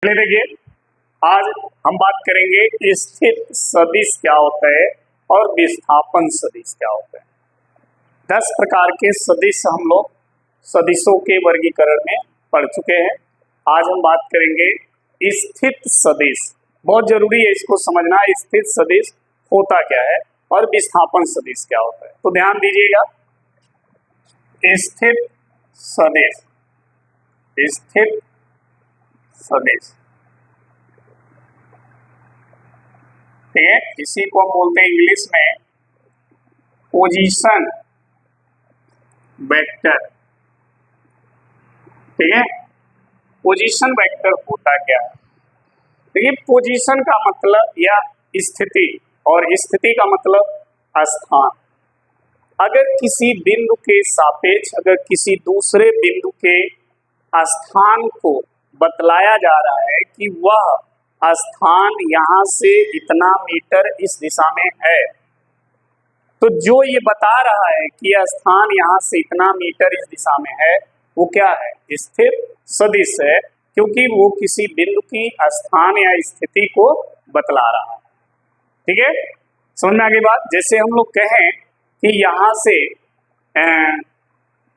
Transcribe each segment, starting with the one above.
चलिए देखिए, आज हम बात करेंगे स्थित सदिश क्या होता है और विस्थापन सदिश क्या होता है। 10 प्रकार के सदिश हम लोग सदिशों के वर्गीकरण में पढ़ चुके हैं। आज हम बात करेंगे स्थित सदिश। बहुत जरूरी है इसको समझना, स्थित सदिश होता क्या है और विस्थापन सदिश क्या होता है। तो ध्यान दीजिएगा, स्थित सदिश, स्थित सदिश, ठीक है, इसी को हम बोलते हैं इंग्लिश में पोजीशन वेक्टर। ठीक है, पोजीशन वेक्टर होता क्या है? देखिए, पोजीशन का मतलब या स्थिति, और स्थिति का मतलब स्थान। अगर किसी बिंदु के सापेक्ष अगर किसी दूसरे बिंदु के स्थान को बतलाया जा रहा है कि वह स्थान यहाँ से इतना मीटर इस दिशा में है, तो जो ये बता रहा है कि यह स्थान यहाँ से इतना मीटर इस दिशा में है, वो क्या है? स्थित सदिश है, क्योंकि वो किसी बिंदु की स्थान या स्थिति को बतला रहा है। ठीक है, समझ में आ गई बात? जैसे हम लोग कहें कि यहाँ से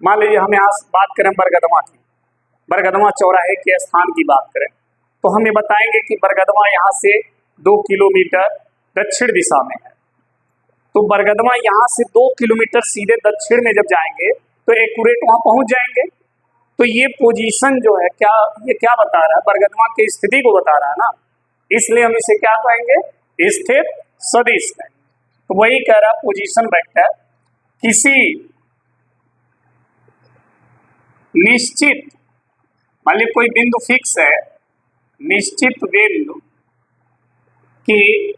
मान लीजिए हम यहाँ बात करें बरगदमा की, बरगदमा चौराहे के स्थान की बात करें, तो हम ये बताएंगे कि बरगदमा यहाँ से 2 किलोमीटर दक्षिण दिशा में है। तो बरगदमा यहाँ से 2 किलोमीटर सीधे दक्षिण में जब जाएंगे तो एक्यूरेट वहां पहुंच जाएंगे। तो ये पोजीशन जो है क्या, ये क्या बता रहा है? बरगदमा की स्थिति को बता रहा है ना, इसलिए हम इसे क्या कहेंगे? स्थित सदिश है। तो वही कह रहा पोजीशन वेक्टर किसी निश्चित, मान लीजिए कोई बिंदु फिक्स है, निश्चित बिंदु की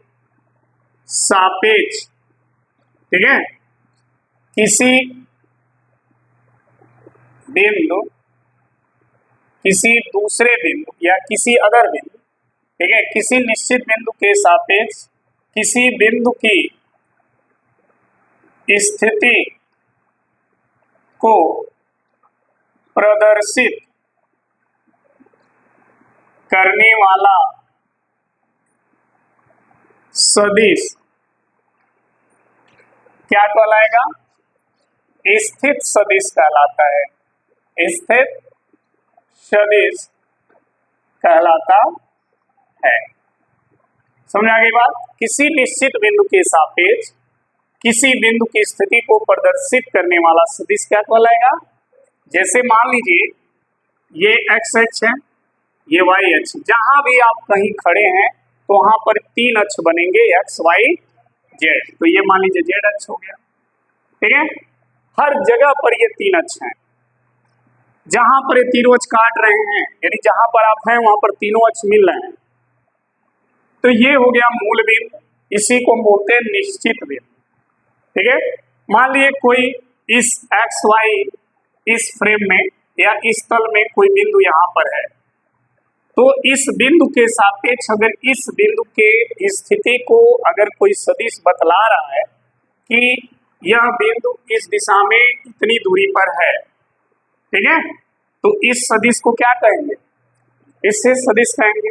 सापेक्ष, ठीक है, किसी बिंदु किसी दूसरे बिंदु या किसी अदर बिंदु, ठीक है, किसी निश्चित बिंदु के सापेक्ष किसी बिंदु की स्थिति को प्रदर्शित करने वाला सदिश क्या कहलाएगा? स्थित सदिश कहलाता है। स्थित सदिश कहलाता है। समझ आ गई बात? किसी निश्चित बिंदु के सापेक्ष किसी बिंदु की स्थिति को प्रदर्शित करने वाला सदिश क्या कहलाएगा? जैसे मान लीजिए ये x अक्ष है, ये y अक्ष, जहां भी आप कहीं खड़े हैं तो वहां पर 3 अक्ष बनेंगे, x, y, z। तो ये मान लीजिए z अक्ष हो गया, ठीक है। हर जगह पर ये 3 अक्ष हैं, जहां पर ये तीनों अक्ष काट रहे हैं, यानी जहां पर आप हैं वहां पर तीनों अक्ष मिल रहे हैं, तो ये हो गया मूल बिंदु। इसी को हम बोलते हैं निश्चित बिंदु, ठीक है। मान लीजिए कोई इस एक्स वाई इस फ्रेम में या इस तल में कोई बिंदु यहाँ पर है, तो इस बिंदु के सापेक्ष अगर इस बिंदु के स्थिति को अगर कोई सदिश बतला रहा है कि यह बिंदु इस दिशा में इतनी दूरी पर है, ठीक है, तो इस सदिश को क्या कहेंगे? इससे सदिश कहेंगे।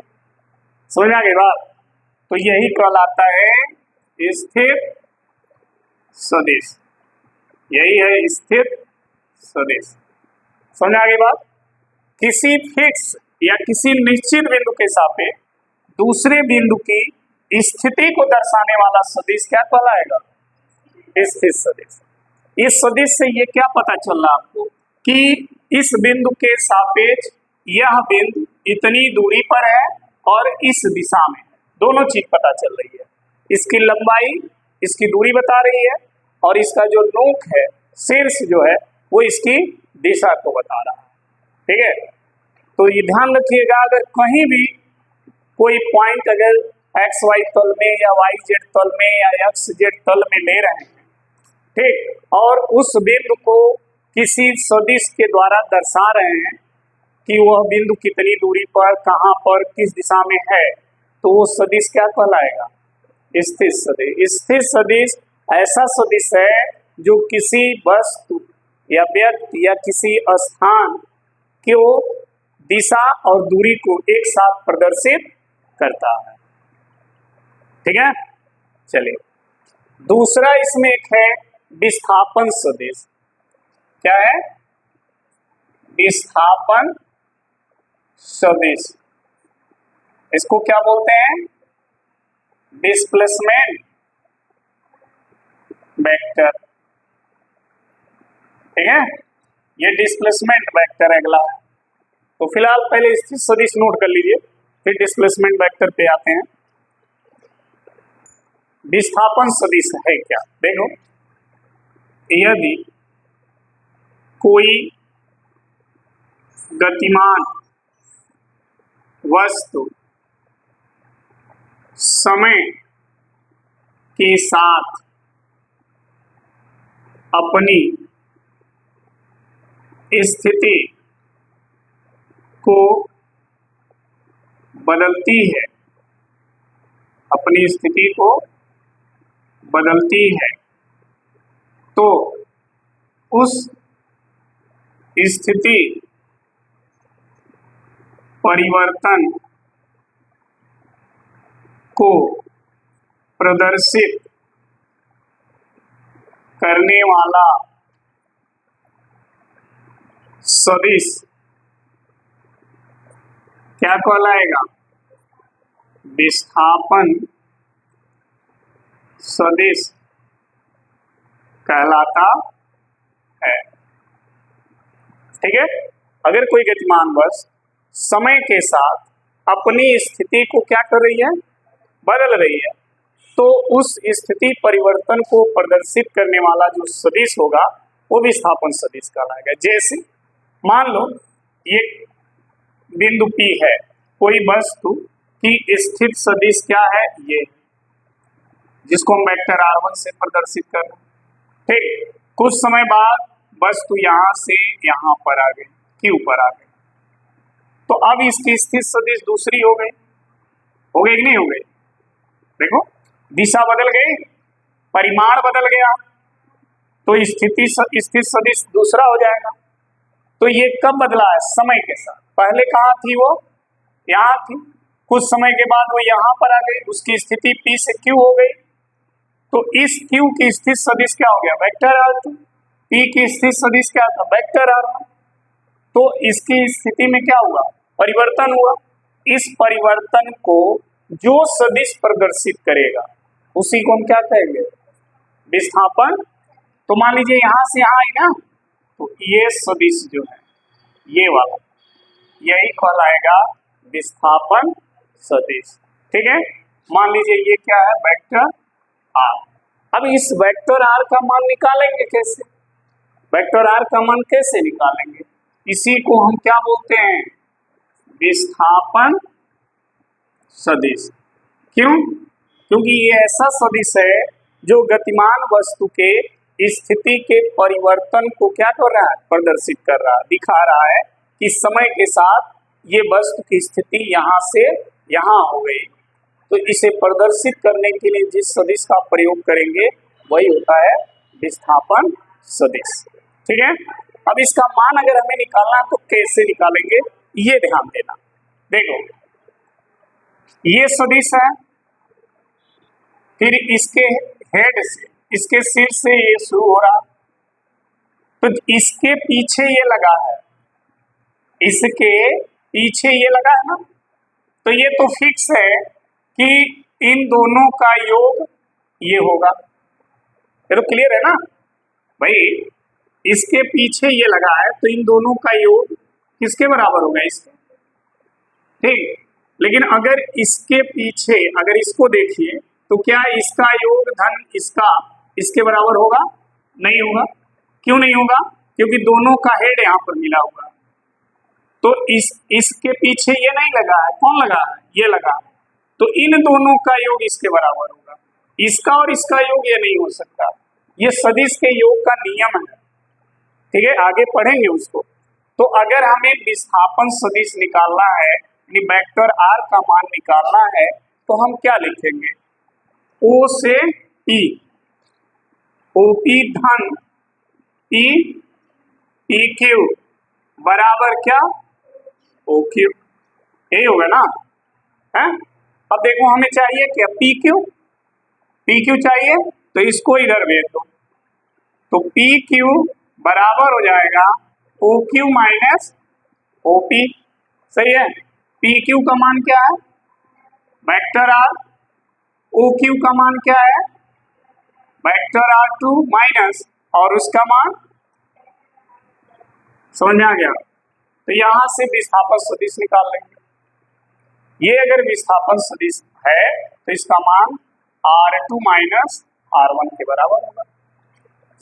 समझ आ गई बात? तो यही कहलाता है स्थित सदिश, यही है स्थित सदिश। समझ आ गई बात? किसी फिक्स या किसी निश्चित बिंदु के सापेक्ष दूसरे बिंदु की स्थिति को दर्शाने वाला सदिश क्या कहलाएगा? स्थित सदिश। इस सदिश से ये क्या पता चल रहा आपको कि इस बिंदु के सापेक्ष यह बिंदु इतनी दूरी पर है और इस दिशा में, दोनों चीज पता चल रही है। इसकी लंबाई, इसकी दूरी बता रही है, और इसका जो नोक है, शीर्ष जो है, वो इसकी दिशा को बता रहा है, ठीक है। तो ये ध्यान रखिएगा, अगर कहीं भी कोई पॉइंट अगर एक्स वाई तल में या वाई जेड तल में या एक्स जेड तल में ले रहे हैं, ठीक, और उस बिंदु को किसी सदिश के द्वारा दर्शा रहे हैं कि वह बिंदु कितनी दूरी पर, कहाँ पर, किस दिशा में है, तो वो सदिश क्या कहलाएगा? स्थित सदिश। स्थित सदिश ऐसा सदिश है जो किसी वस्तु या व्यक्ति या किसी स्थान को दिशा और दूरी को एक साथ प्रदर्शित करता है। ठीक है, चलिए दूसरा इसमें एक है विस्थापन सदिश। क्या है? विस्थापन सदिश। इसको क्या बोलते हैं? Displacement vector. ठीक है, ये डिस्प्लेसमेंट वेक्टर अगला है। तो फिलहाल पहले स्थित सदिश नोट कर लीजिए, फिर डिस्प्लेसमेंट वेक्टर पे आते हैं। विस्थापन सदिश है क्या? देखो, यदि कोई गतिमान वस्तु समय के साथ अपनी स्थिति को बदलती है, अपनी स्थिति को बदलती है, तो उस स्थिति परिवर्तन को प्रदर्शित करने वाला सदिश क्या कहलाएगा? विस्थापन सदिश कहलाता है। ठीक है, अगर कोई गतिमान वस्तु समय के साथ अपनी स्थिति को क्या कर रही है? बदल रही है, तो उस स्थिति परिवर्तन को प्रदर्शित करने वाला जो सदिश होगा वो विस्थापन सदिश कहलाएगा। जैसे मान लो ये बिंदु P है, कोई वस्तु की स्थित सदिश क्या है? ये, जिसको हम वेक्टर R1 से प्रदर्शित कर रहे हैं। ठीक, कुछ समय बाद वस्तु यहां से यहां पर आ गई, Q पर आ गई, तो अब इसकी स्थित सदिश दूसरी हो गई कि नहीं हो गई? देखो, दिशा बदल गई, परिमाण बदल गया, तो स्थित सदिश दूसरा हो जाएगा। तो ये कब बदला है? समय के साथ। पहले कहाँ थी वो? यहाँ थी, कुछ समय के बाद वो यहाँ पर आ गई, उसकी स्थिति P से Q हो गई, तो इस Q की स्थित सदिश क्या हो गया? Vector R2। P की स्थित सदिश क्या था? Vector R1। तो इसकी स्थिति में क्या हुआ? परिवर्तन हुआ। इस परिवर्तन को जो सदिश प्रदर्शित करेगा उसी को हम क्या कहेंगे? विस्थापन। तो मान लीजिए यहां से यहां आई ना, तो ये सदिश जो है ये वाला, यही कहलाएगा विस्थापन सदिश। ठीक है, मान लीजिए ये क्या है? Vector R। अब इस वेक्टर R का मान निकालेंगे कैसे? वेक्टर R का मान कैसे निकालेंगे? इसी को हम क्या बोलते हैं? विस्थापन सदिश। क्यों? क्योंकि ये ऐसा सदिश है जो गतिमान वस्तु के स्थिति के परिवर्तन को क्या कर रहा है? प्रदर्शित कर रहा है, दिखा रहा है कि समय के साथ ये वस्तु की स्थिति यहाँ से यहाँ हो गई। तो इसे प्रदर्शित करने के लिए जिस सदिश का प्रयोग करेंगे वही होता है विस्थापन सदिश। ठीक है, अब इसका मान अगर हमें निकालना तो कैसे निकालेंगे ये ध्यान देना। देखो, ये सदिश है, फिर इसके हेड से, इसके सिर से ये शुरू हो रहा, तो इसके पीछे ये लगा है, इसके पीछे ये लगा है ना, तो ये तो फिक्स है कि इन दोनों का योग ये होगा। ये तो क्लियर है ना भाई? इसके पीछे ये लगा है तो इन दोनों का योग किसके बराबर होगा? इसके। ठीक, लेकिन अगर इसके पीछे, अगर इसको देखिए तो क्या इसका योग धन इसका इसके बराबर होगा? नहीं होगा। क्यों नहीं होगा? क्योंकि दोनों का हेड यहाँ पर मिला हुआ है, तो इसके पीछे ये नहीं लगा है। कौन लगा है? ये लगा है, तो इन दोनों का योग इसके बराबर होगा। इसका और इसका योग ये नहीं हो सकता। ये सदिश के योग का नियम है। ठीक है, आगे पढ़ेंगे उसको। तो अगर हमें विस्थापन सदिश निकालना है, यानी वेक्टर R का मान निकालना है, तो हम क्या लिखेंगे? O से P, OP धन P PQ बराबर क्या? ओ क्यू, यही होगा ना है। अब देखो हमें चाहिए क्या, पी क्यू, पी क्यू चाहिए तो इसको इधर भेज दो, तो पी क्यू बराबर हो जाएगा O Q minus O P, सही है। पी क्यू का मान क्या है, वेक्टर आर, ओ क्यू का मान क्या है, वेक्टर आर टू माइनस और उसका मान, समझ में आ गया। तो यहां से विस्थापन सदिश निकाल लेंगे। ये अगर विस्थापन सदिश है तो इसका मान R2 माइनस R1 के बराबर होगा।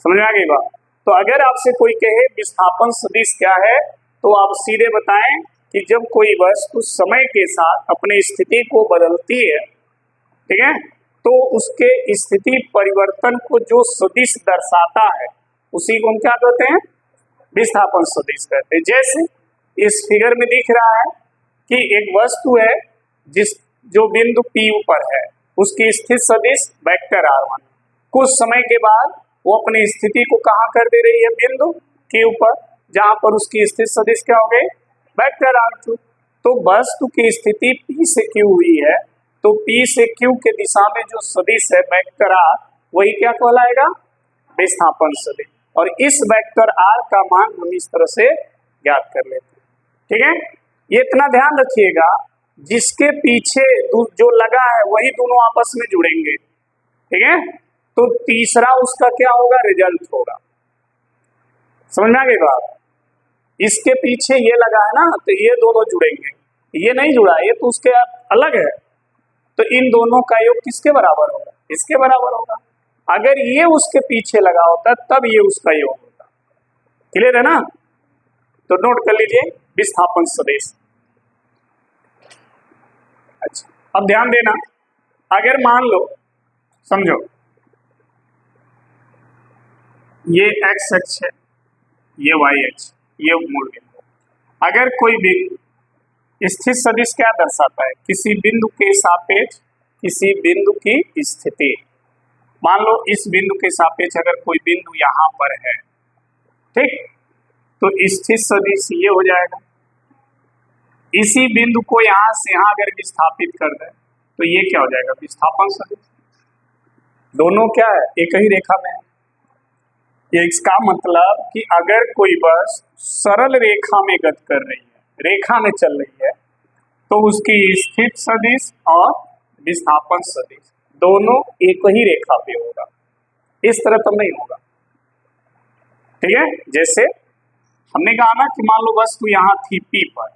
समझ में आ गई बात। तो अगर आपसे कोई कहे विस्थापन सदिश क्या है तो आप सीधे बताएं कि जब कोई वस्तु समय के साथ अपनी स्थिति को बदलती है, ठीक है, तो उसके स्थिति परिवर्तन को जो सदिश दर्शाता है उसी को हम क्या कहते हैं, विस्थापन सदिश कहते हैं। जैसे इस फिगर में दिख रहा है कि एक वस्तु है जो बिंदु P पर है, उसकी स्थित सदिश वेक्टर R1, कुछ समय के बाद वो अपनी स्थिति को कहाँ कर दे रही है, बिंदु Q पर, जहां पर उसकी स्थित सदिश क्या हो गई, वेक्टर R2। तो वस्तु की स्थिति P से Q हुई है, तो P से Q के दिशा में जो सदिश है वेक्टर R, वही क्या कहलाएगा, विस्थापन सदिश। और इस वेक्टर R का मान हम इस तरह से ज्ञात कर लेते हैं, ठीक है। ये इतना ध्यान रखिएगा, जिसके पीछे जो लगा है वही दोनों आपस में जुड़ेंगे, ठीक है। तो तीसरा उसका क्या होगा, रिजल्ट होगा। समझ में आ गई बात। इसके पीछे ये लगा है ना, तो ये दोनों जुड़ेंगे, ये नहीं जुड़ा, ये तो उसके अलग है, तो इन दोनों का योग किसके बराबर होगा, इसके बराबर होगा। अगर ये उसके पीछे लगा होता तब ये उसका योग होता। क्लियर है ना। तो नोट कर लीजिए विस्थापन सदिश। अच्छा, अब ध्यान देना, अगर मान लो, समझो ये एक्स अक्ष है, ये वाई अक्ष, ये मूल बिंदु। अगर कोई बिंदु स्थित सदिश क्या दर्शाता है, किसी बिंदु के सापेक्ष किसी बिंदु की स्थिति। मान लो इस बिंदु के सापेक्ष अगर कोई बिंदु यहाँ पर है, ठीक, तो स्थित सदिश ये हो जाएगा। इसी बिंदु को यहाँ से यहाँ अगर विस्थापित कर दे तो ये क्या हो जाएगा, विस्थापन सदिश। दोनों क्या है, एक ही रेखा में है। इसका मतलब कि अगर कोई बस सरल रेखा में गति कर रही है, रेखा में चल रही है, तो उसकी स्थित सदिश और विस्थापन सदिश दोनों एक ही रेखा पे होगा, इस तरह तो नहीं होगा, ठीक है। जैसे हमने कहा ना कि मान लो वस्तु यहाँ थी P पर,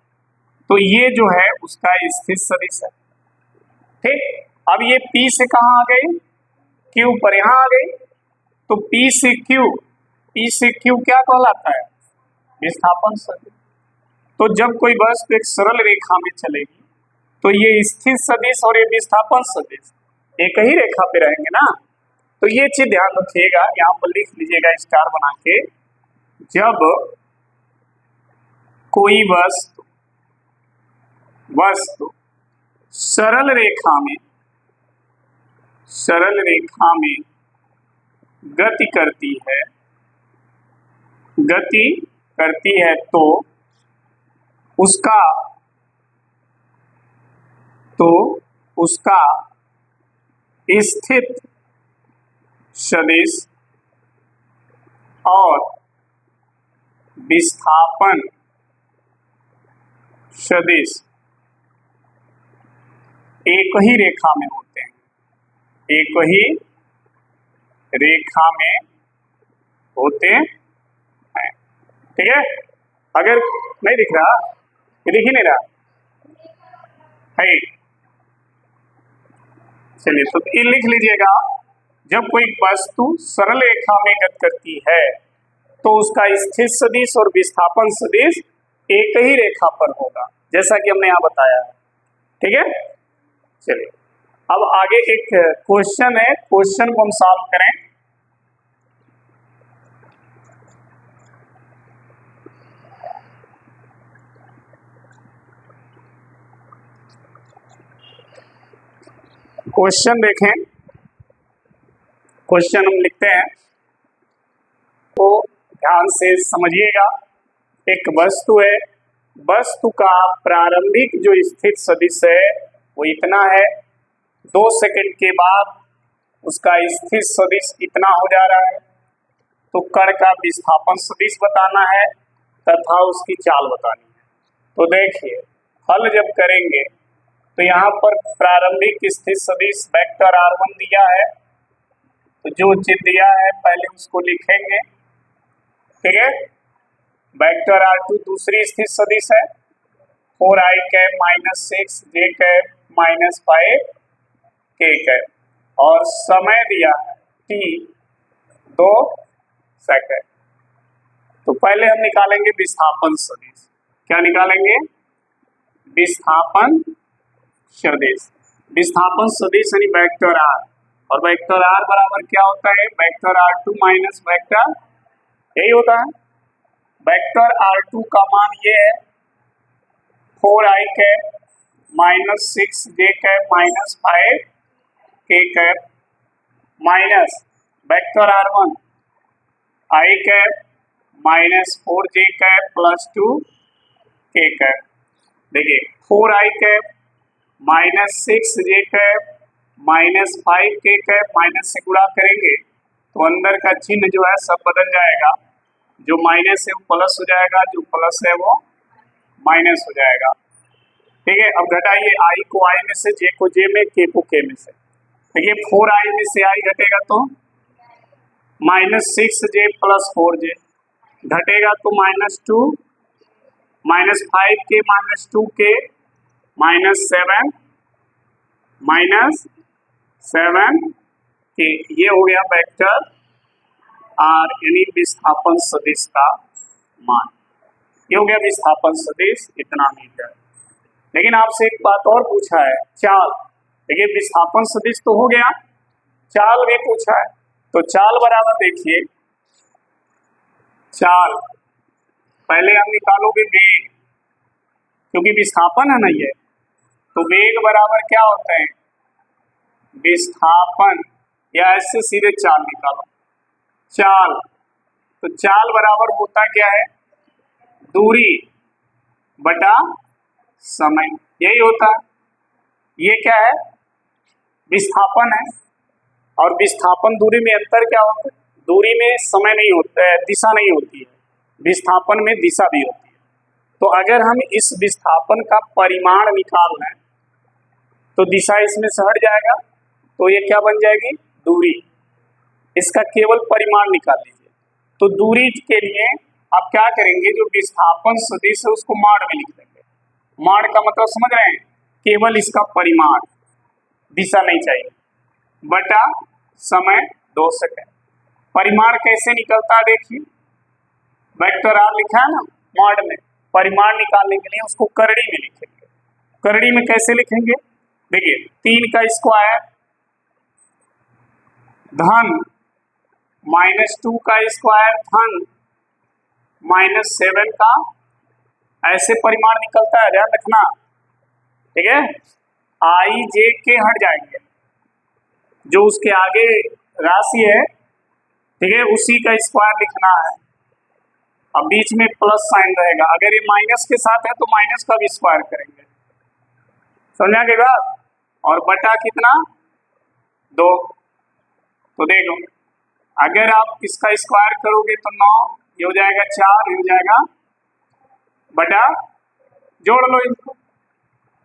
तो ये जो है उसका स्थित सदिश है, ठीक। अब ये P से कहाँ आ गई, Q पर यहाँ आ गई, तो P से Q क्या कहलाता है, विस्थापन सदिश। तो जब कोई वस्तु एक सरल रेखा में चलेगी तो ये स्थित सदिश और ये विस्थापन सदिश एक ही रेखा पे रहेंगे ना। तो ये चीज ध्यान रखिएगा, यहाँ पर लिख लीजिएगा स्टार बना के। जब कोई वस्तु सरल रेखा में गति करती है तो उसका स्थित सदिश और विस्थापन सदिश एक ही रेखा में होते हैं, एक ही रेखा में होते हैं, ठीक है। अगर नहीं दिख रहा, ये दिख ही नहीं रहा है, चलिए तो ये लिख लीजिएगा। जब कोई वस्तु सरल रेखा में गति करती है तो उसका स्थित सदिश और विस्थापन सदिश एक ही रेखा पर होगा, जैसा कि हमने यहाँ बताया है, ठीक है। चलिए अब आगे एक क्वेश्चन है, क्वेश्चन को हम सॉल्व करें। क्वेश्चन देखें, क्वेश्चन हम लिखते हैं तो ध्यान से समझिएगा। एक वस्तु है वस्तु का प्रारंभिक जो स्थित सदिश है वो इतना है, 2 सेकंड के बाद उसका स्थित सदिश इतना हो जा रहा है, तो कण का विस्थापन सदिश बताना है तथा उसकी चाल बतानी है। तो देखिए हल जब करेंगे तो यहाँ पर प्रारंभिक स्थित सदिश वेक्टर r1 दिया है, तो जो चीज दिया है पहले उसको लिखेंगे, ठीक है। वेक्टर r2 दूसरी स्थित सदिश है 4i cap minus 6j cap minus 5k cap, और समय दिया है t 2 सेकंड। तो पहले हम निकालेंगे विस्थापन सदिश। क्या निकालेंगे? विस्थापन सदिश। विस्थापन सदिश यानी वेक्टर r, और वेक्टर r बराबर क्या होता है? वेक्टर r2 माइनस वेक्टर, यही होता है। वेक्टर r2 का मान ये है 4i cap minus 6j cap minus 5k cap, minus vector r1 i cap minus 4j cap plus 2k cap. देखिए 4i cap minus 6j cap minus 5k cap, minus से गुणा करेंगे तो अंदर का चिन्ह जो है सब बदल जाएगा, जो माइनस है वो प्लस हो जाएगा, जो प्लस है वो माइनस हो जाएगा, ठीक है। अब घटाइए i को i में से, j को j में, k को k में से। देखिए 4i में से i घटेगा तो माइनस 6j प्लस 4j, घटेगा तो -2, minus 5k minus 2k minus 7k, ये हो गया वेक्टर r यानी विस्थापन सदिश का मान। ये हो गया विस्थापन सदिश इतना मीटर। लेकिन आपसे एक बात और पूछा है, चाल। देखिए विस्थापन सदिश तो हो गया, चाल भी पूछा है। तो चाल बराबर देखिए, चाल पहले हम निकालोगे वेग, क्योंकि विस्थापन है ना ये, तो वेग बराबर क्या होता है? विस्थापन, या ऐसे सीधे चाल निकालो, चाल। तो चाल बराबर होता क्या है? दूरी बटा समय, यही होता है। ये क्या है? विस्थापन है, और विस्थापन दूरी में अंतर क्या होता है? दूरी में समय नहीं होता है, दिशा नहीं होती है, विस्थापन में दिशा भी होती है। तो अगर हम इस विस्थापन का परिमाण निकाल लें तो दिशा इसमें से हट जाएगा, तो ये क्या बन जाएगी? दूरी। इसका केवल परिमाण निकाल लीजिए। तो दूरी के लिए आप क्या करेंगे? जो विस्थापन सदिश है उसको माण में लिख देंगे। माण का मतलब समझ रहे हैं? केवल इसका परिमाण, दिशा नहीं चाहिए, बटा समय 2 सेकंड। परिमाण कैसे निकलता है? देखिए वेक्टर r लिखा है ना माण में, परिमाण निकालने के लिए उसको करड़ी में लिखेंगे। करड़ी में कैसे लिखेंगे? देखिए 3 का स्क्वायर धन -2 का स्क्वायर धन -7 का, ऐसे परिमाण निकलता है, ध्यान रखना, ठीक है। i j k हट जाएंगे, जो उसके आगे राशि है, ठीक है, उसी का स्क्वायर लिखना है। अब बीच में प्लस साइन रहेगा, अगर ये माइनस के साथ है तो माइनस का भी स्क्वायर करेंगे, समझा के बाद, और बटा कितना? 2। तो देखो अगर आप इसका स्क्वायर करोगे तो 9, ये हो जाएगा 4, ये हो जाएगा बटा, जोड़ लो इनको,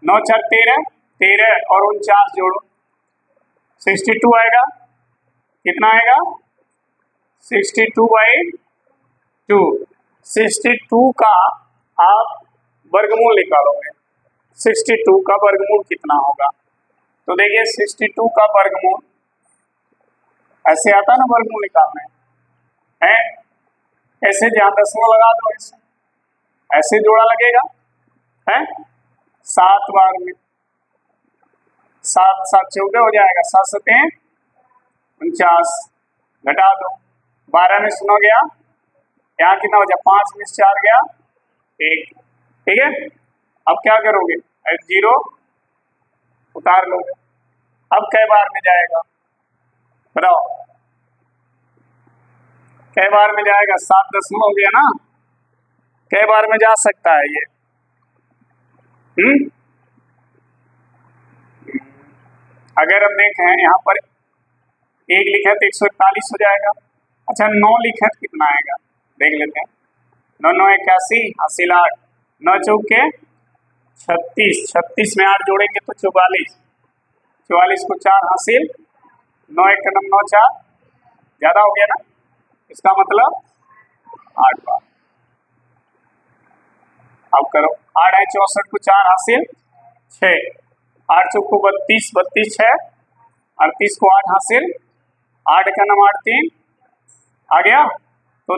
9 4 13, 13 और 49 जोड़ो, 62 आएगा। कितना आएगा? 62/2। 62 का आप वर्गमूल निकालोगे, 62 का वर्गमूल कितना होगा? तो देखिए 62 का वर्गमूल ऐसे आता ना, वर्गमूल निकालना है, ऐसे जहां दशमलव लगा दो, ऐसे जोड़ा लगेगा है, 7 बार में 7 7 14 हो जाएगा, 7 7 49, घटा दो, 12 में 0 गया, यहाँ कितना हो जाए? 5 में 4 गया 1, ठीक है। अब क्या करोगे? 0 उतार लोगे। अब कै बार में जाएगा बताओ? कै बार में जाएगा? 7 दशमलव हो गया ना, कै बार में जा सकता है ये? अगर हम देखें यहाँ पर 1 लिखे तो 141 हो जाएगा। अच्छा 9 लिखे तो कितना आएगा देख लेते हैं। 9 9 81 हासिल 8, 9 चौके 36, 36 में 8 जोड़ेंगे तो 44, 44 को 4 हासिल 9 1 9 9 4, ज्यादा हो गया ना, इसका मतलब 8 बार। अब करो 8 है 64 को 4 हासिल 6, 8 चौको 32, 32 6, 38 को 8 हासिल 8 का नंबर 8 3 आ गया। तो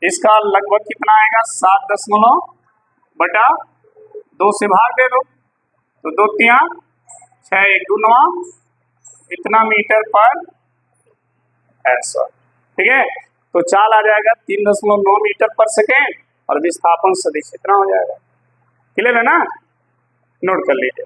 इसका लगभग कितना आएगा 7.2 से भाग दे दो तो 2 3 6 1 2 9 इतना मीटर पर ऐसा, ठीक है। तो चाल आ जाएगा 3.9 मीटर पर सेकेंड और विस्थापन सदिश इतना हो जाएगा। क्लियर है ना, नोट कर लीजिए।